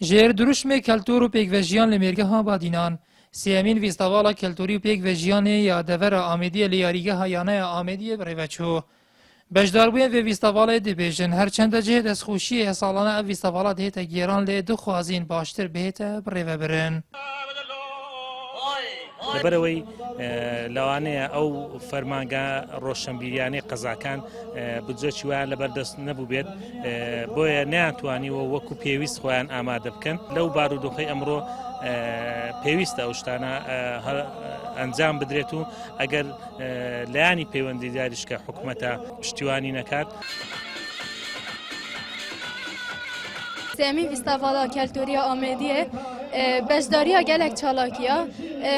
جیر دروشم کلتور و پیگوژیان لمرگه ها بادینان سیامین ویستاوالا کلتوری و پیگوژیان یا دور آمیدی لیاریگه ها یانه آمیدی بریوچو بجداربوین و ویستاوالا دیبیژن هرچند جهد از خوشی سالانه ویستاوالا دهت گیران لی دو خوازین باشتر بهت بریو برن. لەبەرەوەی لەوانەیە ئەو فەرمانگە ڕۆشنبیریانەی قەزاکان بجۆکی وایان لەبەردەست نەبوو بێت بۆیە نەیانتوانیوە وەکو پێویست خۆیان ئامادە بکەن لەو بارودۆخەی ئەمڕۆ پێویستە ئەو شتانە ئەنجام بدرێت و ئەگەر لایانی پەیوەندیداریشکە حکوومەتە پشتیوانی نەکات. سیامین ویستاوالا کلتوریا آمیدیه بجداریا گلک چالاکیا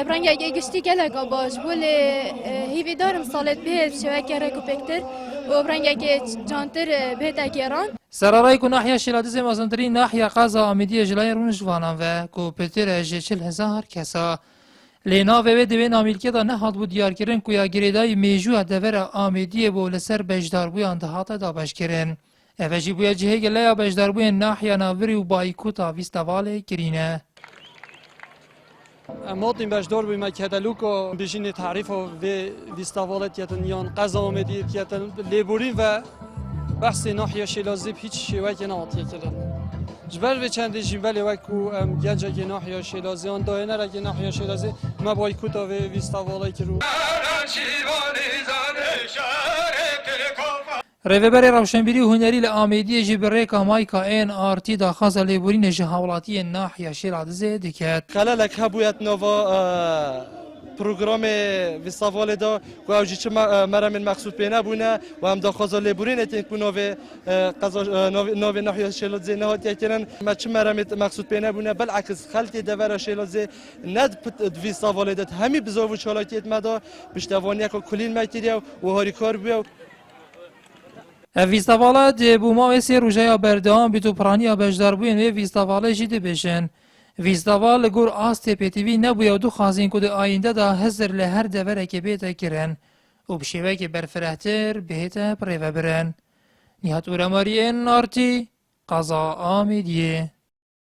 برنگ اگه گشتی گلک باش بولی هیوی دارم سالت بهت شوک گرک و پکتر و برنگ اگه جانتر بهت اگران سرارای کو ناحیه شیلادیز مازندرین ناحیه قازا آمیدی جلای رونجوانان و کو پتر جچل هزار کسا لینا و دوین آمیلکی دا نهاد بود دیار کرن کو یا گریدای میجو دور آمیدی بو لسر بجدار بویان دهات دابش کرن اوجی بویا جهه گلیا بجدار بوین ناحیه ناوری و بایکوتا ویستاواله کرینه. مادیم بجدار بیم کدلوکو بیشین تعریف و ویستاوالت یتن یان قضا آمدی یتن لیبوری و بحث ناحیه شیلازی هیچ شیوه که نهاتیه کردن. جبر به چند جیبل وکو گنجه که ناحیه شیلازی آن داینه را که ناحیه شیلازی ما بایکوتا و ویستاوالی کرو. ریوبر روشنبیری هنری لآمیدی جبره کامای کائن آرتی داخاز لیبورین جهاولاتی ناحیه شیلادزه دکت. خلالک هبویت نوا پروگرام ویستاوال دا و اوجی چه مرام مقصود بینه بونه و هم داخاز لیبورین اتنک بونه و قضا نو ناحیه شیلادزه نهات یکرن ما چه مرام مقصود بینه بونه بالعکس خلطی دور شیلادزه ند ویستاوال دا همی بزاو چالاتیت مدا بشتوانی که کلین ماتریال و هاری کار بیاو ویستاوالا دی بوما و سی روژه بردهان بیتو پرانی بجدار بوین و ویستاوالا جیده بشن. ویستاوال گور آسته پیتیوی نبوی و دو خازین کد آینده دا هزر لهر دوره که بیتا کرن و بشیوه که برفرهتر بیتا پریوه برن. نیهات اورماری این نارتی قضا آمیدیه.